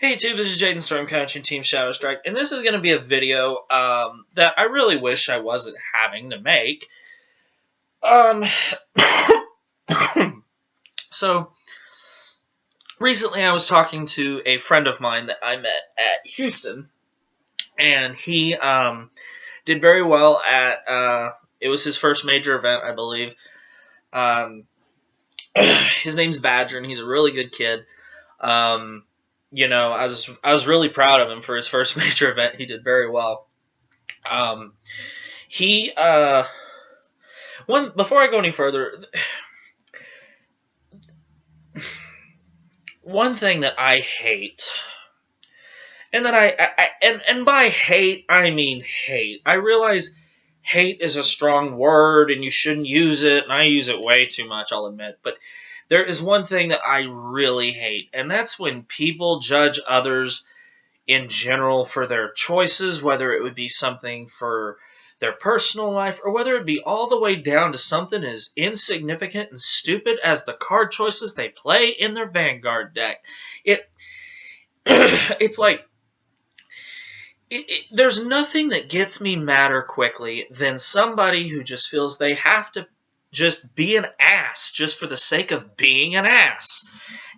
Hey YouTube, this is Jaden Stormcouch Team Shadow Strike, and this is going to be a video that I really wish I wasn't having to make. Um, so, recently I was talking to a friend of mine that I met at Houston, and he did very well at, it was his first major event, I believe. His name's Badger, and he's a really good kid. I was really proud of him for his first major event. He did very well. He before I go any further, one thing that I hate, and that and by hate I mean hate. I realize hate is a strong word and you shouldn't use it, and I use it way too much, I'll admit, but there is one thing that I really hate, and that's when people judge others in general for their choices, whether it would be something for their personal life, or whether it be all the way down to something as insignificant and stupid as the card choices they play in their Vanguard deck. It's like, there's nothing that gets me madder quickly than somebody who just feels they have to just be an ass just for the sake of being an ass.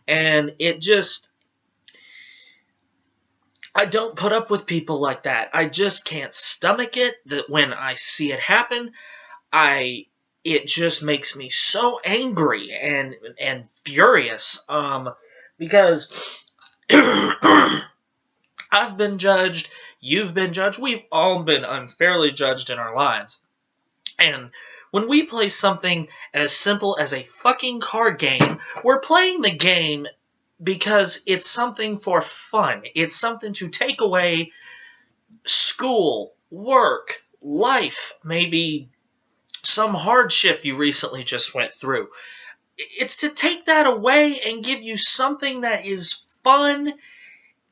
And I don't put up with people like that. I just can't stomach it. That when I see it happen, it just makes me so angry and furious. Because I've been judged, you've been judged, we've all been unfairly judged in our lives. And when we play something as simple as a fucking card game, we're playing the game because it's something for fun. It's something to take away school, work, life, maybe some hardship you recently just went through. It's to take that away and give you something that is fun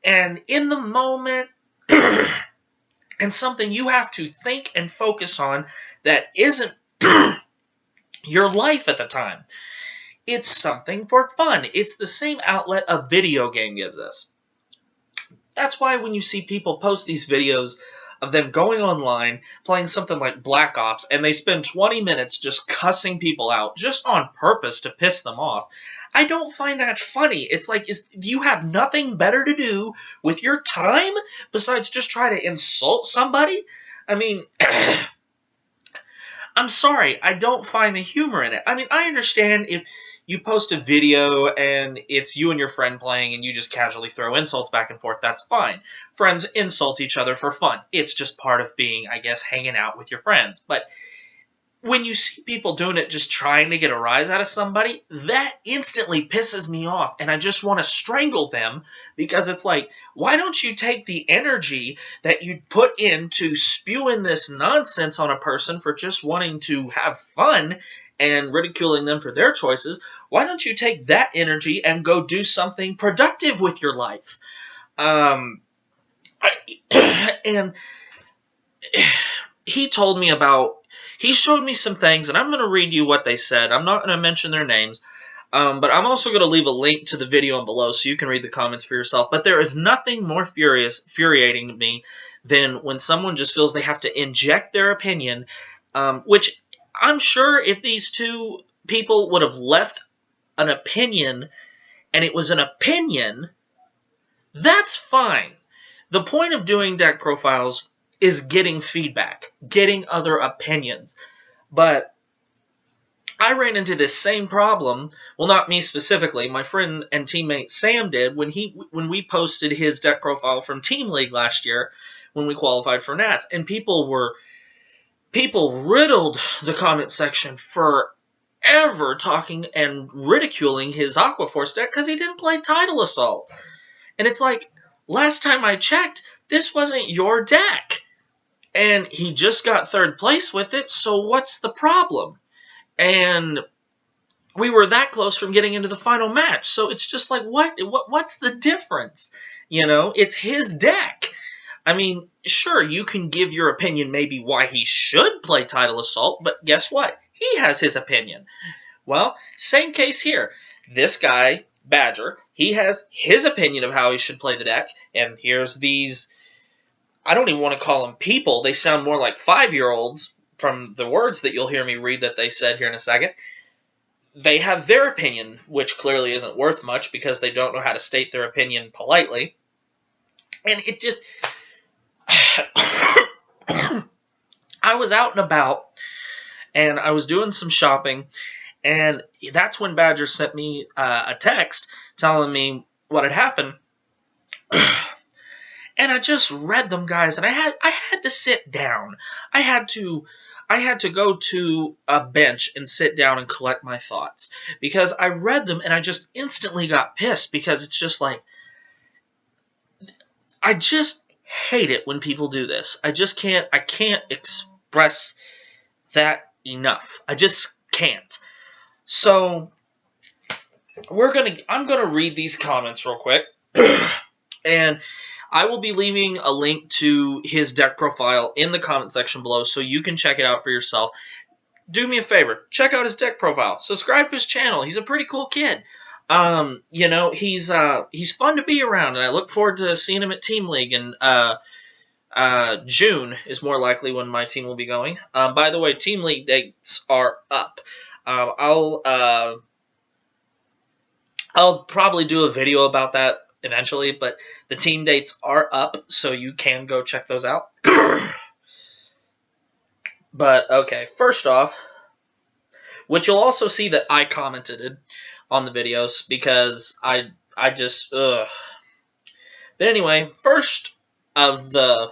and in the moment, and something you have to think and focus on that isn't your life at the time. It's something for fun. It's the same outlet a video game gives us. That's why when you see people post these videos of them going online, playing something like Black Ops, and they spend 20 minutes just cussing people out, just on purpose to piss them off, I don't find that funny. It's like, you have nothing better to do with your time besides just try to insult somebody? I mean, I'm sorry, I don't find the humor in it. I mean, I understand if you post a video and it's you and your friend playing and you just casually throw insults back and forth, that's fine. Friends insult each other for fun. It's just part of being, I guess, hanging out with your friends. But when you see people doing it just trying to get a rise out of somebody, that instantly pisses me off, and I just want to strangle them, because it's like, why don't you take the energy that you put into spewing this nonsense on a person for just wanting to have fun and ridiculing them for their choices? Why don't you take that energy and go do something productive with your life? And he showed me some things, and I'm going to read you what they said. I'm not going to mention their names, but I'm also going to leave a link to the video below so you can read the comments for yourself. But there is nothing more infuriating to me than when someone just feels they have to inject their opinion, which I'm sure if these two people would have left an opinion, and it was an opinion, that's fine. The point of doing deck profiles is getting feedback, getting other opinions. But I ran into this same problem, well, not me specifically, my friend and teammate Sam did when we posted his deck profile from Team League last year when we qualified for Nats, and people riddled the comment section forever talking and ridiculing his Aquaforce deck because he didn't play Tidal Assault. And it's like, last time I checked, this wasn't your deck. And he just got third place with it, so what's the problem? And we were that close from getting into the final match, so it's just like, what's the difference? You know, it's his deck. I mean, sure, you can give your opinion maybe why he should play Tidal Assault, but guess what? He has his opinion. Well, same case here. This guy Badger, he has his opinion of how he should play the deck, and here's these, I don't even want to call them people, they sound more like 5-year-olds from the words that you'll hear me read that they said here in a second. They have their opinion, which clearly isn't worth much because they don't know how to state their opinion politely. And it just... I was out and about, and I was doing some shopping, and that's when Badger sent me a text telling me what had happened. And I just read them, guys, and I had to sit down. I had to go to a bench and sit down and collect my thoughts, because I read them and I just instantly got pissed, because it's just like, I just hate it when people do this. I can't express that enough. I just can't. So I'm gonna read these comments real quick. And I will be leaving a link to his deck profile in the comment section below so you can check it out for yourself. Do me a favor, check out his deck profile. Subscribe to his channel. He's a pretty cool kid. He's fun to be around, and I look forward to seeing him at Team League. And June is more likely when my team will be going. By the way, Team League dates are up. I'll probably do a video about that eventually, but the team dates are up, so you can go check those out. But, okay, first off, which you'll also see that I commented on the videos, because I just, ugh. But anyway, first of the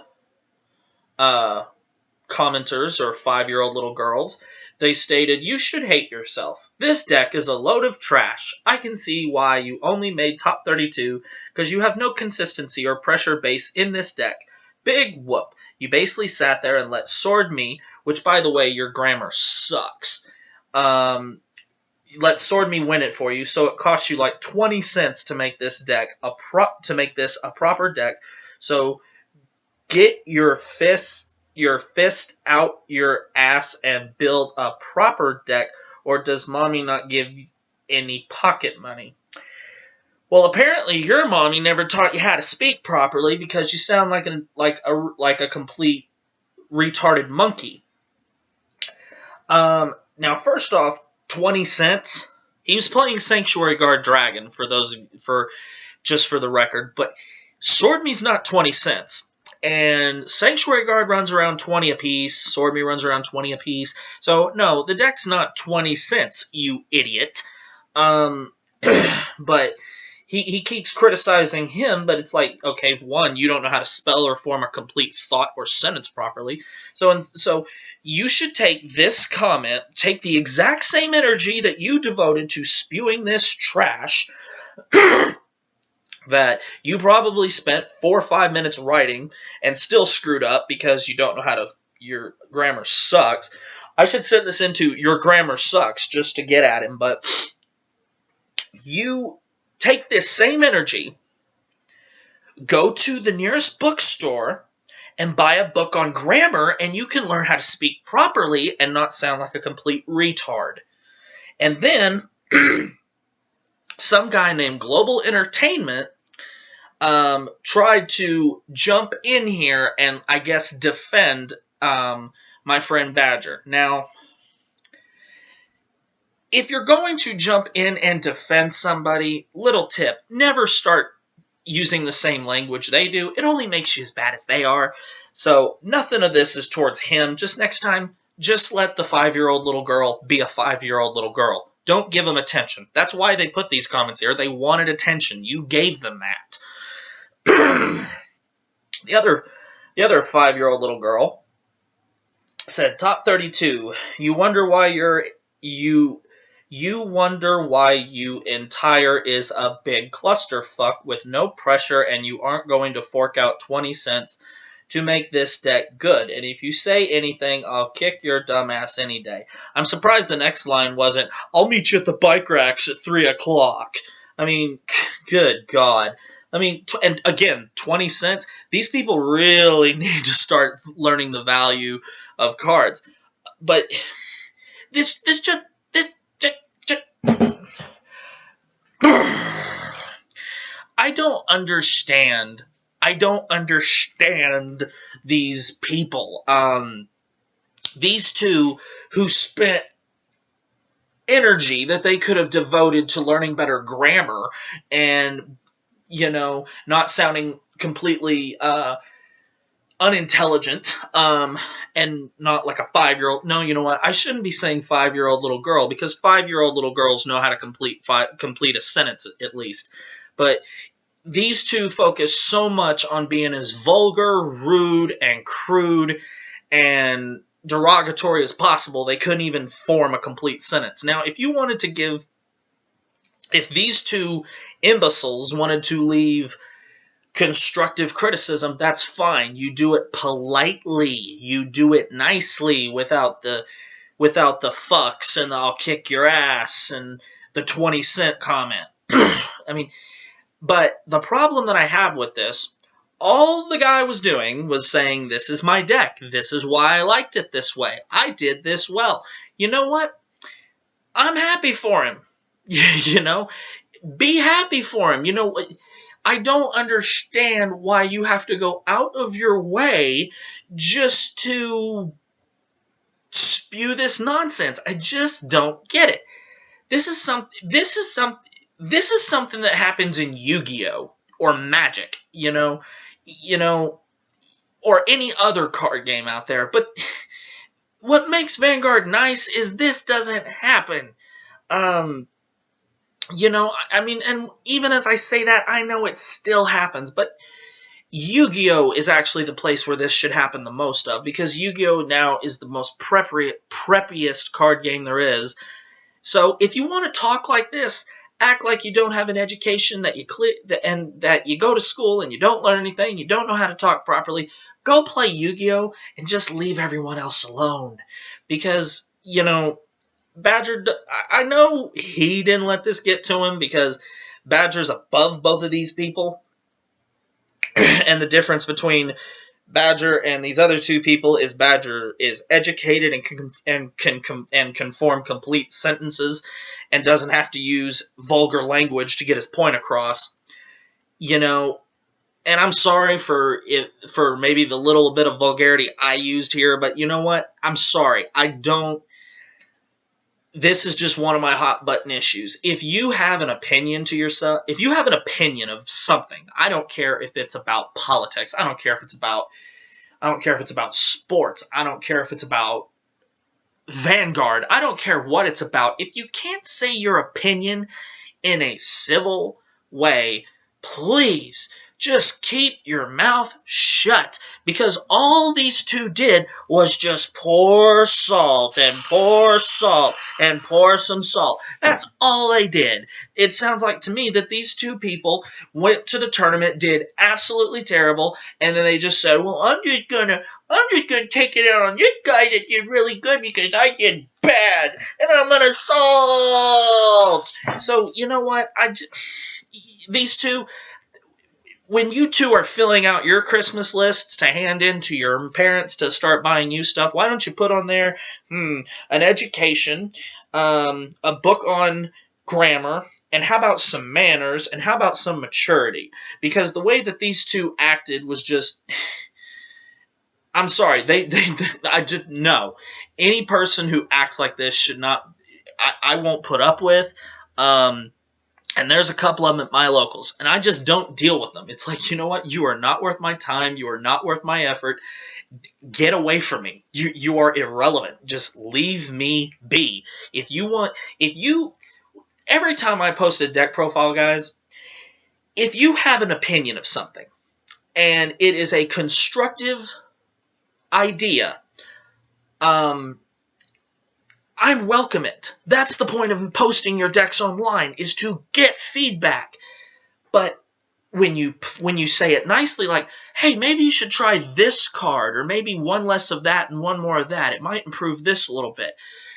commenters, or 5-year-old little girls, they stated, "You should hate yourself. This deck is a load of trash. I can see why you only made top 32, because you have no consistency or pressure base in this deck. Big whoop. You basically sat there and let Sword Me," which, by the way, your grammar sucks, let Sword Me win it for you, so it costs you like 20 cents to make this deck a proper deck. So get your fist out your ass and build a proper deck, or does mommy not give you any pocket money? Well, apparently your mommy never taught you how to speak properly, because you sound like a complete retarded monkey. Now, first off, 20 cents. He was playing Sanctuary Guard Dragon, for the record, but Sword Me's not 20 cents. And Sanctuary Guard runs around 20 apiece. Sword Me runs around 20 apiece. So, no, the deck's not 20 cents, you idiot. But he keeps criticizing him, but it's like, okay, one, you don't know how to spell or form a complete thought or sentence properly. So you should take this comment, take the exact same energy that you devoted to spewing this trash, that you probably spent 4 or 5 minutes writing and still screwed up because you don't know how to, your grammar sucks. I should send this into your grammar sucks just to get at him, but you take this same energy, go to the nearest bookstore and buy a book on grammar, and you can learn how to speak properly and not sound like a complete retard. And then some guy named Global Entertainment tried to jump in here and, I guess, defend my friend Badger. Now, if you're going to jump in and defend somebody, little tip, never start using the same language they do. It only makes you as bad as they are. So nothing of this is towards him. Just next time, just let the 5-year-old little girl be a 5-year-old little girl. Don't give them attention. That's why they put these comments here. They wanted attention. You gave them that. The other 5-year-old little girl said, top 32. You wonder why you entire is a big clusterfuck with no pressure, and you aren't going to fork out 20 cents to make this deck good. And if you say anything, I'll kick your dumb ass any day. I'm surprised the next line wasn't, I'll meet you at the bike racks at 3 o'clock. I mean, good God. I mean, and again, 20 cents. These people really need to start learning the value of cards. But this just I don't understand. I don't understand these people. These two who spent energy that they could have devoted to learning better grammar and, not sounding completely unintelligent, and not like a 5-year-old. No, you know what? I shouldn't be saying 5-year-old little girl, because 5-year-old little girls know how to complete a sentence at least. But these two focus so much on being as vulgar, rude, and crude, and derogatory as possible, they couldn't even form a complete sentence. Now, if these two imbeciles wanted to leave constructive criticism, that's fine. You do it politely. You do it nicely, without the fucks and the "I'll kick your ass" and the 20-cent comment. I mean, but the problem that I have with this, all the guy was doing was saying, "This is my deck. This is why I liked it this way. I did this well." You know what? I'm happy for him. Be happy for him. I don't understand why you have to go out of your way just to spew this nonsense. I just don't get it. This is something that happens in Yu-Gi-Oh! Or Magic, or any other card game out there. But what makes Vanguard nice is this doesn't happen. And even as I say that, I know it still happens, but Yu-Gi-Oh! Is actually the place where this should happen the most of, because Yu-Gi-Oh! Now is the most preppiest card game there is. So if you want to talk like this, act like you don't have an education, and that you go to school and you don't learn anything, you don't know how to talk properly, go play Yu-Gi-Oh! And just leave everyone else alone. Because, Badger, I know he didn't let this get to him, because Badger's above both of these people. And the difference between Badger and these other two people is Badger is educated and can form complete sentences and doesn't have to use vulgar language to get his point across. And I'm sorry for maybe the little bit of vulgarity I used here, but you know what? I'm sorry. This is just one of my hot button issues. If you have an opinion of something, I don't care if it's about politics. I don't care if it's about sports. I don't care if it's about Vanguard. I don't care what it's about. If you can't say your opinion in a civil way, please just keep your mouth shut, because all these two did was just pour salt and pour salt and pour some salt. That's all they did. It sounds like to me that these two people went to the tournament, did absolutely terrible, and then they just said, "Well, I'm just gonna take it out on this guy that did really good because I did bad, and I'm gonna salt." So you know what? These two. When you two are filling out your Christmas lists to hand in to your parents to start buying you stuff, why don't you put on there, an education, a book on grammar, and how about some manners, and how about some maturity? Because the way that these two acted was just... I'm sorry, I just... No. Any person who acts like this should not... I won't put up with. And there's a couple of them at my locals, and I just don't deal with them. It's like, you know what? You are not worth my time. You are not worth my effort. Get away from me. You are irrelevant. Just leave me be. Every time I post a deck profile, guys, if you have an opinion of something, and it is a constructive idea, I welcome it. That's the point of posting your decks online, is to get feedback. But when you say it nicely, like, "Hey, maybe you should try this card, or maybe one less of that and one more of that. It might improve this a little bit."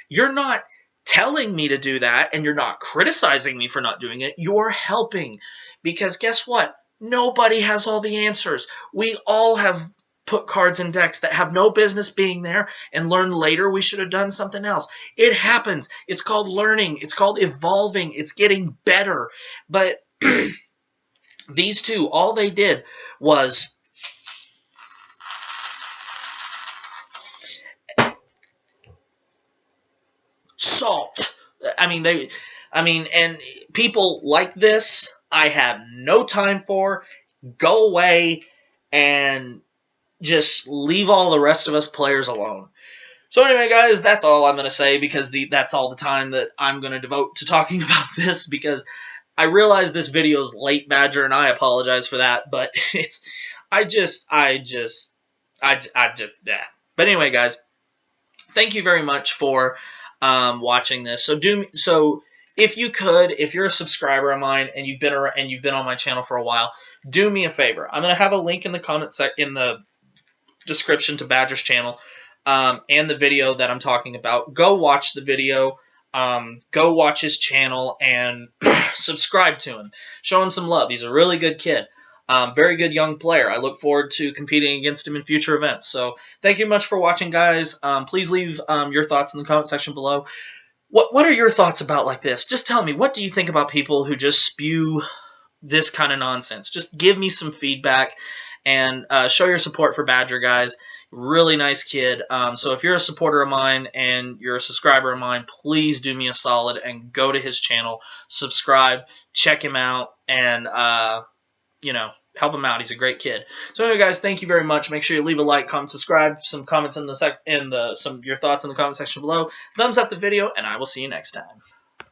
You're not telling me to do that, and you're not criticizing me for not doing it. You're helping. Because guess what? Nobody has all the answers. We all have put cards in decks that have no business being there and learn later we should have done something else. It happens. It's called learning. It's called evolving. It's getting better. But These two, all they did was salt. And people like this, I have no time for. Go away and just leave all the rest of us players alone. So anyway, guys, that's all I'm going to say, because that's all the time that I'm going to devote to talking about this, because I realize this video is late, Badger, and I apologize for that, but yeah. But anyway, guys, thank you very much for watching this. So if you're a subscriber of mine and you've been on my channel for a while, do me a favor. I'm going to have a link in the description to Badger's channel, and the video that I'm talking about. Go watch the video. Go watch his channel and subscribe to him. Show him some love. He's a really good kid. Very good young player. I look forward to competing against him in future events. So thank you much for watching, guys. Please leave your thoughts in the comment section below. What are your thoughts about like this? Just tell me, what do you think about people who just spew this kind of nonsense? Just give me some feedback and show your support for Badger, guys. Really nice kid. So if you're a supporter of mine and you're a subscriber of mine, please do me a solid and go to his channel, subscribe, check him out, and help him out. He's a great kid. So anyway, guys, thank you very much. Make sure you leave a like, comment, subscribe, some comments some of your thoughts in the comment section below. Thumbs up the video, and I will see you next time.